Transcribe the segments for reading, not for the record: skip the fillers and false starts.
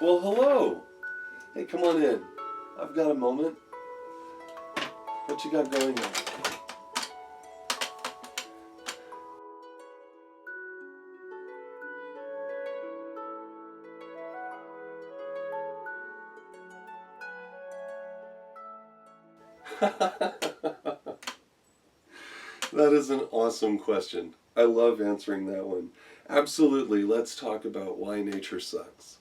Well, hello. Hey, come on in. I've got a moment. What you got going on? That is an awesome question. I love answering that one. Absolutely, let's talk about why nature sucks.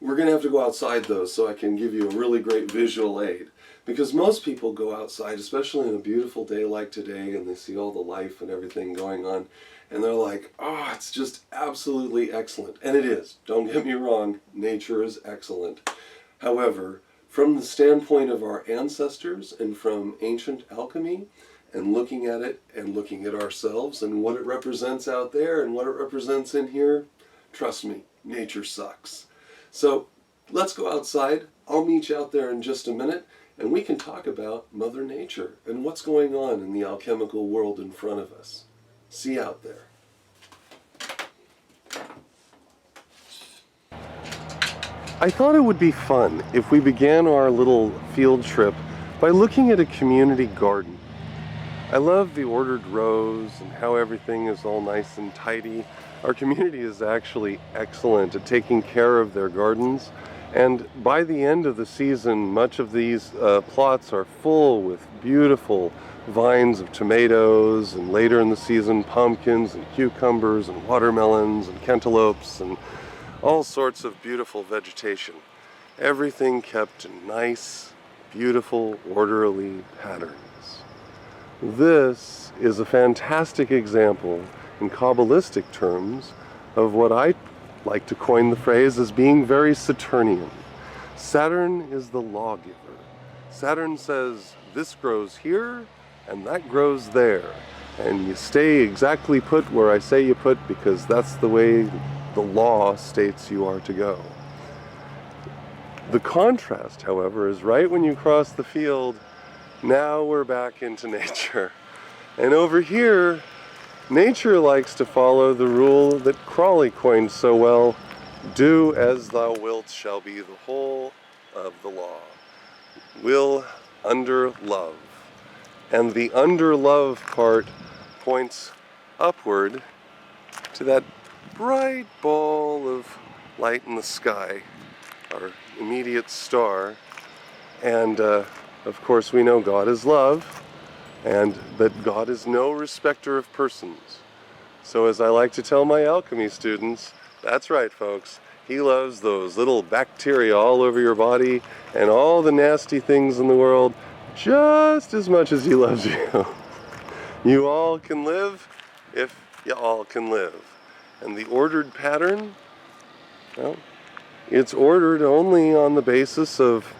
We're going to have to go outside though, so I can give you a really great visual aid. Because most people go outside, especially on a beautiful day like today, and they see all the life and everything going on, and they're like, oh, it's just absolutely excellent. And it is. Don't get me wrong, nature is excellent. However, from the standpoint of our ancestors and from ancient alchemy, and looking at it and looking at ourselves and what it represents out there and what it represents in here, trust me, nature sucks. So let's go outside. I'll meet you out there in just a minute, and we can talk about Mother Nature and what's going on in the alchemical world in front of us. See you out there. I thought it would be fun if we began our little field trip by looking at a community garden. I love the ordered rows and how everything is all nice and tidy. Our community is actually excellent at taking care of their gardens, and by the end of the season, much of these plots are full with beautiful vines of tomatoes, and later in the season, pumpkins and cucumbers and watermelons and cantaloupes and all sorts of beautiful vegetation. Everything kept in nice, beautiful, orderly patterns. This is a fantastic example in Kabbalistic terms of what I like to coin the phrase as being very Saturnian. Saturn is the lawgiver. Saturn says this grows here and that grows there, and you stay exactly put where I say you put because that's the way the law states you are to go. The contrast, however, is right when you cross the field. Now we're back into nature. And over here, nature likes to follow the rule that Crawley coined so well, do as thou wilt shall be the whole of the law. Will under love. And the under love part points upward to that bright ball of light in the sky, our immediate star. And of course, we know God is love, and that God is no respecter of persons. So as I like to tell my alchemy students, that's right, folks, He loves those little bacteria all over your body and all the nasty things in the world just as much as He loves you. You all can live if you all can live. And the ordered pattern, well, it's ordered only on the basis of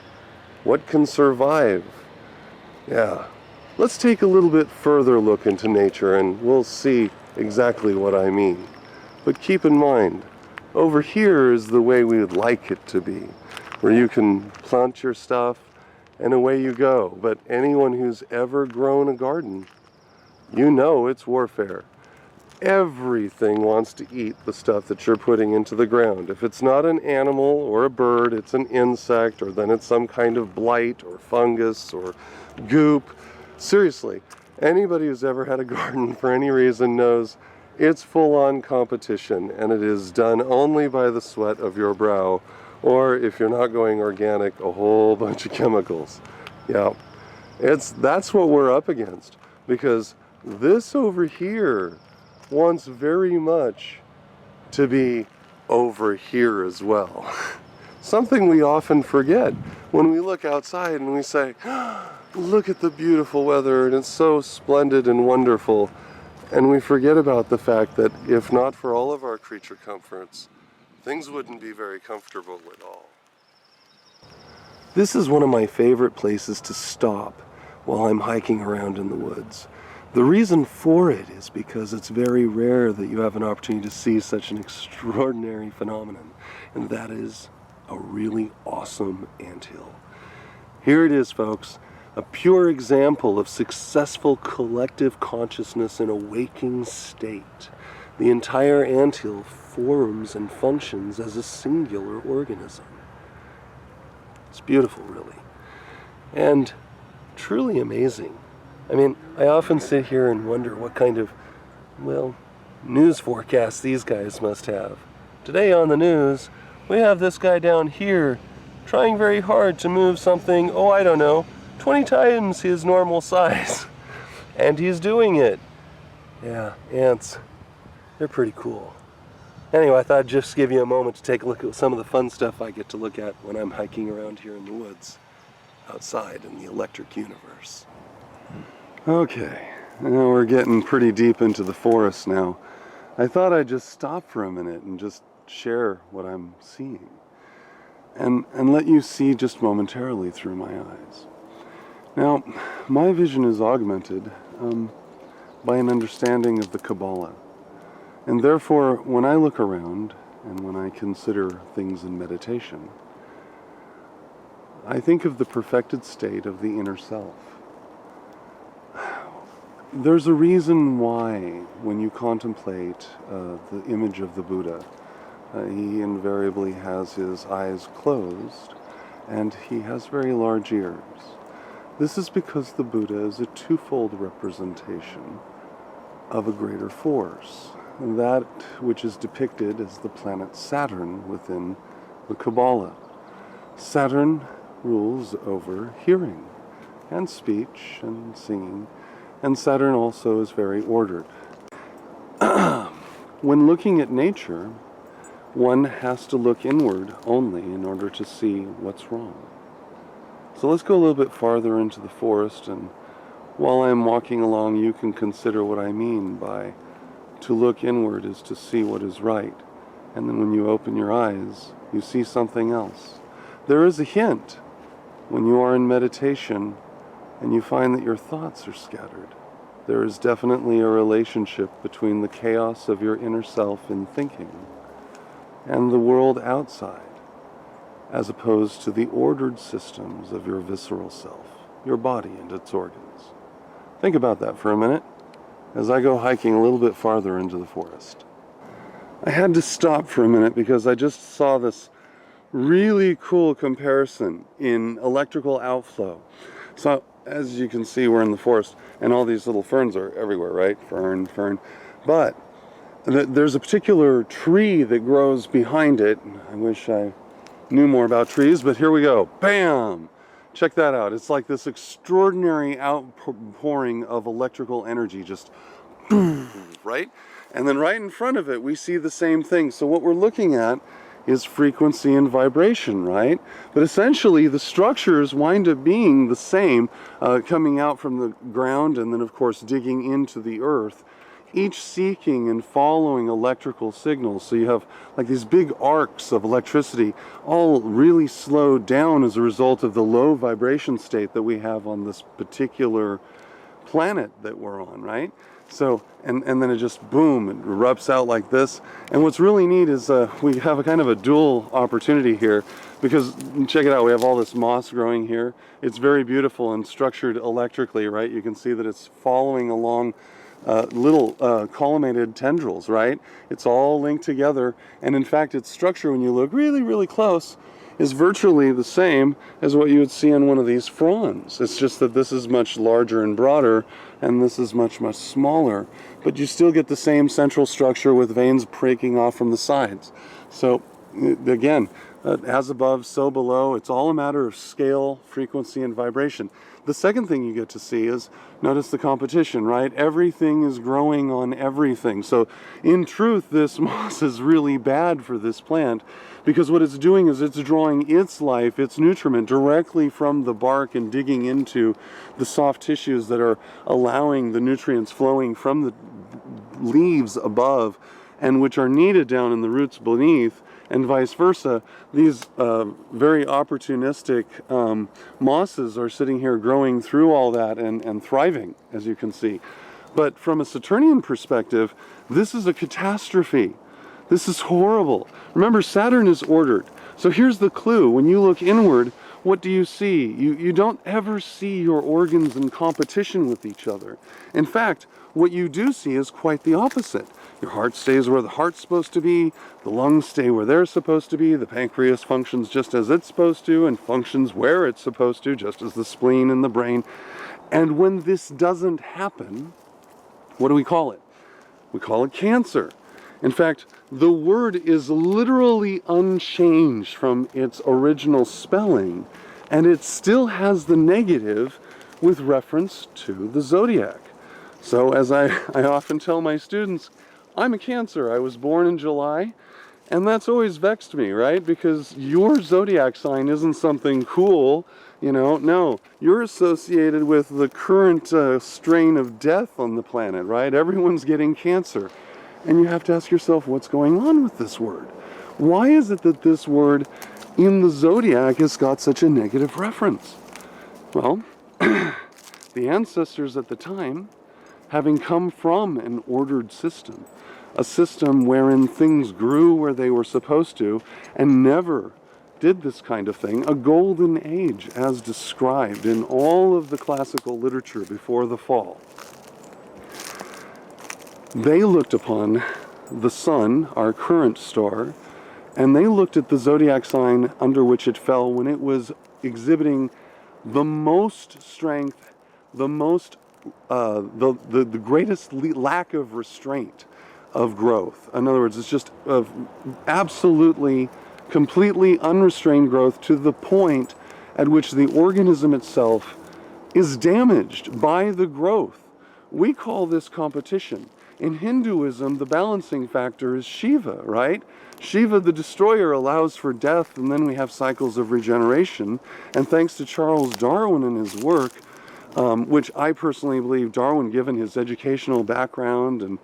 what can survive. Yeah. Let's take a little bit further look into nature and we'll see exactly what I mean. But keep in mind, over here is the way we would like it to be, where you can plant your stuff and away you go. But anyone who's ever grown a garden, you know it's warfare. Everything wants to eat the stuff that you're putting into the ground. If it's not an animal or a bird, it's an insect, or then it's some kind of blight or fungus or goop. Seriously, anybody who's ever had a garden for any reason knows it's full-on competition, and it is done only by the sweat of your brow, or if you're not going organic, a whole bunch of chemicals. Yeah, that's what we're up against, because this over here wants very much to be over here as well. Something we often forget when we look outside and we say, look at the beautiful weather and it's so splendid and wonderful. And we forget about the fact that if not for all of our creature comforts, things wouldn't be very comfortable at all. This is one of my favorite places to stop while I'm hiking around in the woods. The reason for it is because it's very rare that you have an opportunity to see such an extraordinary phenomenon, and that is a really awesome anthill. Here it is, folks, a pure example of successful collective consciousness in a waking state. The entire anthill forms and functions as a singular organism. It's beautiful, really. And truly amazing. I mean, I often sit here and wonder what kind of, well, news forecast these guys must have. Today on the news, we have this guy down here trying very hard to move something, oh, I don't know, 20 times his normal size. And he's doing it. Yeah, ants. They're pretty cool. Anyway, I thought I'd just give you a moment to take a look at some of the fun stuff I get to look at when I'm hiking around here in the woods, outside in the electric universe. Okay, now we're getting pretty deep into the forest now. I thought I'd just stop for a minute and just share what I'm seeing. And let you see just momentarily through my eyes. Now, my vision is augmented by an understanding of the Kabbalah. And therefore, when I look around and when I consider things in meditation, I think of the perfected state of the inner self. There's a reason why, when you contemplate the image of the Buddha, he invariably has his eyes closed and he has very large ears. This is because the Buddha is a twofold representation of a greater force, that which is depicted as the planet Saturn within the Kabbalah. Saturn rules over hearing and speech and singing, and Saturn also is very ordered. When looking at nature, one has to look inward only in order to see what's wrong. So let's go a little bit farther into the forest, and while I'm walking along, you can consider what I mean by to look inward is to see what is right. And then when you open your eyes, you see something else. There is a hint when you are in meditation and you find that your thoughts are scattered. There is definitely a relationship between the chaos of your inner self in thinking and the world outside, as opposed to the ordered systems of your visceral self, your body and its organs. Think about that for a minute as I go hiking a little bit farther into the forest. I had to stop for a minute because I just saw this really cool comparison in electrical outflow. So as you can see, we're in the forest and all these little ferns are everywhere, right? Fern. But there's a particular tree that grows behind it. I wish I knew more about trees, but here we go. Bam! Check that out. It's like this extraordinary outpouring of electrical energy, just boom, right? And then right in front of it, we see the same thing. So what we're looking at is frequency and vibration, right? But essentially, the structures wind up being the same, coming out from the ground and then, of course, digging into the earth, each seeking and following electrical signals. So you have like these big arcs of electricity, all really slowed down as a result of the low vibration state that we have on this particular planet that we're on, right? So, and then it just, boom, it erupts out like this. And what's really neat is we have a kind of a dual opportunity here, because check it out, we have all this moss growing here. It's very beautiful and structured electrically, right? You can see that it's following along little collimated tendrils, right? It's all linked together, and in fact its structure, when you look really, really close, is virtually the same as what you would see on one of these fronds. It's just that this is much larger and broader, and this is much, much smaller, but you still get the same central structure with veins breaking off from the sides. So again, as above, so below. It's all a matter of scale, frequency, and vibration. The second thing you get to see is, notice the competition, right? Everything is growing on everything. So in truth, this moss is really bad for this plant, because what it's doing is it's drawing its life, its nutriment, directly from the bark and digging into the soft tissues that are allowing the nutrients flowing from the leaves above, and which are needed down in the roots beneath, and vice versa. These very opportunistic mosses are sitting here growing through all that and thriving, as you can see. But from a Saturnian perspective, this is a catastrophe. This is horrible. Remember, Saturn is ordered. So here's the clue. When you look inward, what do you see? You don't ever see your organs in competition with each other. In fact, what you do see is quite the opposite. Your heart stays where the heart's supposed to be, the lungs stay where they're supposed to be, the pancreas functions just as it's supposed to, and functions where it's supposed to, just as the spleen and the brain. And when this doesn't happen, what do we call it? We call it cancer. In fact, the word is literally unchanged from its original spelling, and it still has the negative with reference to the zodiac. So as I often tell my students, I'm a Cancer. I was born in July, and that's always vexed me, right? Because your zodiac sign isn't something cool, you know. No, you're associated with the current strain of death on the planet, right? Everyone's getting cancer. And you have to ask yourself, what's going on with this word? Why is it that this word in the zodiac has got such a negative reference? Well, the ancestors at the time, having come from an ordered system, a system wherein things grew where they were supposed to and never did this kind of thing, a golden age as described in all of the classical literature before the fall. They looked upon the sun, our current star, and they looked at the zodiac sign under which it fell when it was exhibiting the most strength, the most, the greatest lack of restraint of growth. In other words, it's just absolutely, completely unrestrained growth to the point at which the organism itself is damaged by the growth. We call this competition. In Hinduism, the balancing factor is Shiva, right? Shiva, the destroyer, allows for death, and then we have cycles of regeneration. And thanks to Charles Darwin and his work, which I personally believe Darwin, given his educational background, and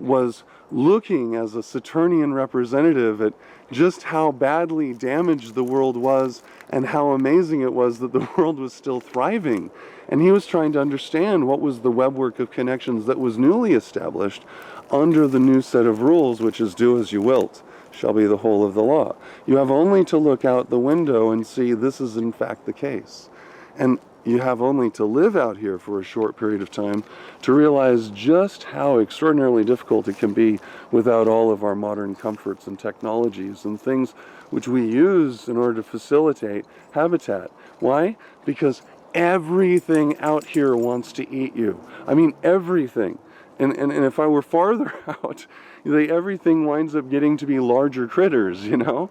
was looking as a Saturnian representative at just how badly damaged the world was and how amazing it was that the world was still thriving. And he was trying to understand what was the webwork of connections that was newly established under the new set of rules, which is do as you wilt, shall be the whole of the law. You have only to look out the window and see this is in fact the case. And you have only to live out here for a short period of time to realize just how extraordinarily difficult it can be without all of our modern comforts and technologies and things which we use in order to facilitate habitat. Why? Because everything out here wants to eat you. I mean, everything. And if I were farther out, everything winds up getting to be larger critters, you know?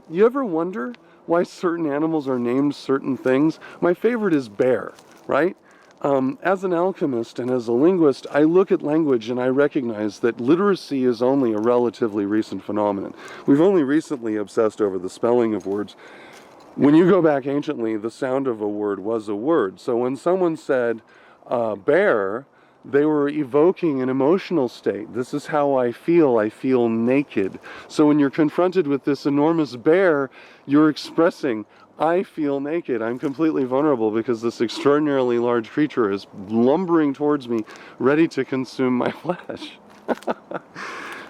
You ever wonder why certain animals are named certain things? My favorite is bear, right? As an alchemist and as a linguist, I look at language and I recognize that literacy is only a relatively recent phenomenon. We've only recently obsessed over the spelling of words. When you go back anciently, the sound of a word was a word. So when someone said bear, they were evoking an emotional state. This is how I feel naked. So when you're confronted with this enormous bear, you're expressing, I feel naked, I'm completely vulnerable because this extraordinarily large creature is lumbering towards me, ready to consume my flesh.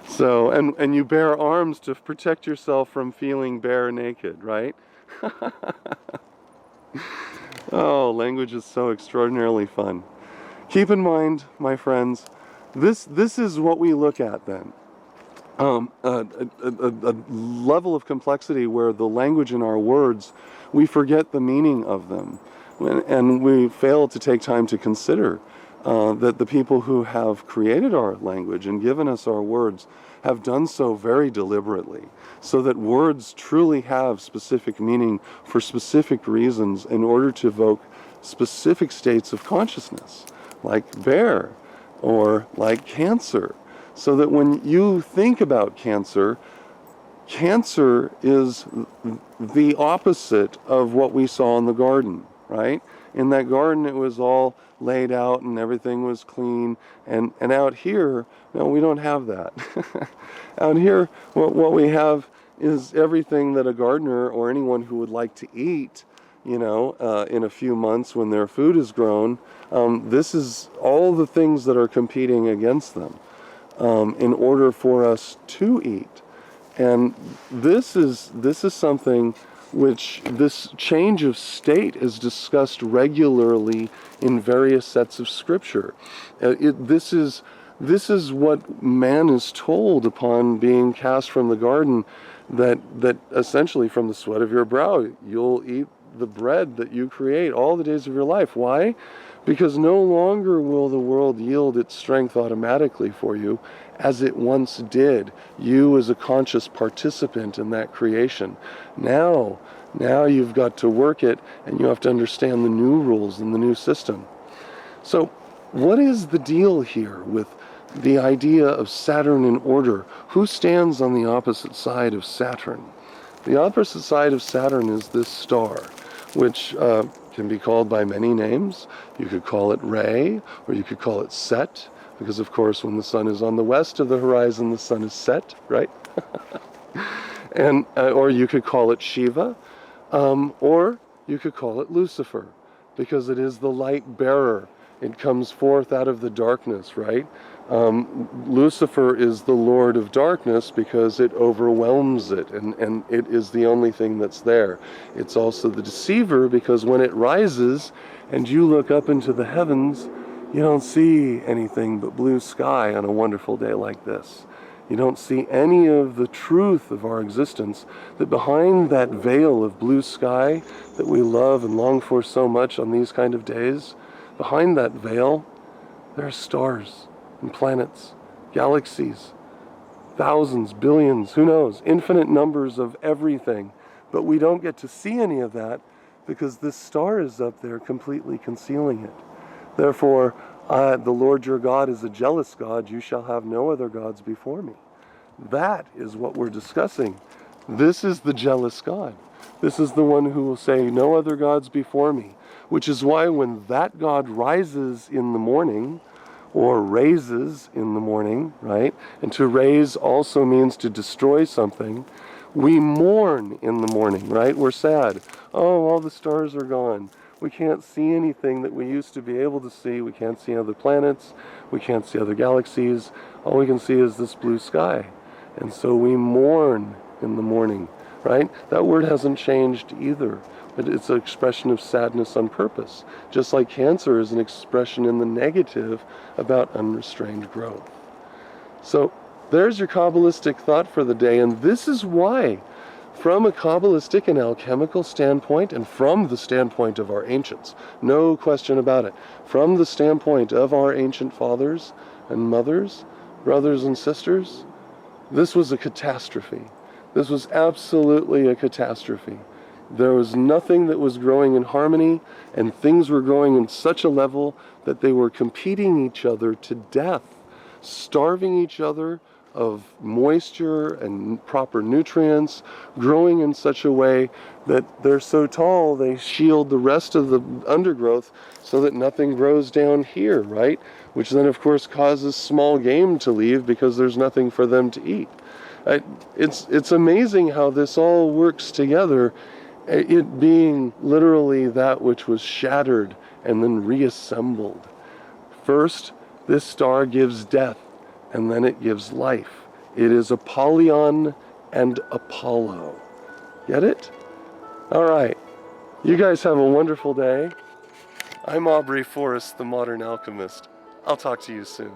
So, and you bear arms to protect yourself from feeling bare naked, right? Oh, language is so extraordinarily fun. Keep in mind, my friends, this is what we look at then. A level of complexity where the language in our words, we forget the meaning of them. And we fail to take time to consider that the people who have created our language and given us our words have done so very deliberately, so that words truly have specific meaning for specific reasons in order to evoke specific states of consciousness, like bear or like cancer. So that when you think about cancer, cancer is the opposite of what we saw in the garden, right? In that garden, it was all laid out and everything was clean. And out here, no, we don't have that. Out here, what we have is everything that a gardener or anyone who would like to eat, you know, in a few months when their food is grown, this is all the things that are competing against them in order for us to eat. And this is something which this change of state is discussed regularly in various sets of scripture. This is what man is told upon being cast from the garden, that essentially from the sweat of your brow you'll eat the bread that you create all the days of your life. Why? Because no longer will the world yield its strength automatically for you as it once did. You as a conscious participant in that creation. Now you've got to work it, and you have to understand the new rules and the new system. So what is the deal here with the idea of Saturn in order? Who stands on the opposite side of Saturn? The opposite side of Saturn is this star, which can be called by many names. You could call it Re, or you could call it Set, because of course when the sun is on the west of the horizon, the sun is set, right? And or you could call it Shiva, or you could call it Lucifer, because it is the light bearer. It comes forth out of the darkness, right? Lucifer is the Lord of darkness because it overwhelms it, and it is the only thing that's there. It's also the deceiver because when it rises and you look up into the heavens, you don't see anything but blue sky on a wonderful day like this. You don't see any of the truth of our existence, that behind that veil of blue sky that we love and long for so much on these kind of days, behind that veil, there are stars and planets, galaxies, thousands, billions, who knows, infinite numbers of everything. But we don't get to see any of that because this star is up there completely concealing it. Therefore, the Lord your God is a jealous God. You shall have no other gods before me. That is what we're discussing. This is the jealous God. This is the one who will say, no other gods before me. Which is why when that God rises in the morning, or raises in the morning, right? And to raise also means to destroy something. We mourn in the morning, right? We're sad. Oh, all the stars are gone. We can't see anything that we used to be able to see. We can't see other planets. We can't see other galaxies. All we can see is this blue sky. And so we mourn in the morning, right? That word hasn't changed either. But it's an expression of sadness on purpose. Just like cancer is an expression in the negative about unrestrained growth. So there's your Kabbalistic thought for the day. And this is why, from a Kabbalistic and alchemical standpoint, and from the standpoint of our ancients, no question about it, from the standpoint of our ancient fathers and mothers, brothers and sisters, this was a catastrophe. This was absolutely a catastrophe. There was nothing that was growing in harmony, and things were growing in such a level that they were competing each other to death, starving each other of moisture and proper nutrients, growing in such a way that they're so tall they shield the rest of the undergrowth so that nothing grows down here, right? Which then of course causes small game to leave because there's nothing for them to eat. It's amazing how this all works together, it being literally that which was shattered and then reassembled. First, this star gives death, and then it gives life. It is Apollyon and Apollo. Get it? All right. You guys have a wonderful day. I'm Aubrey Forrest, the Modern Alchemist. I'll talk to you soon.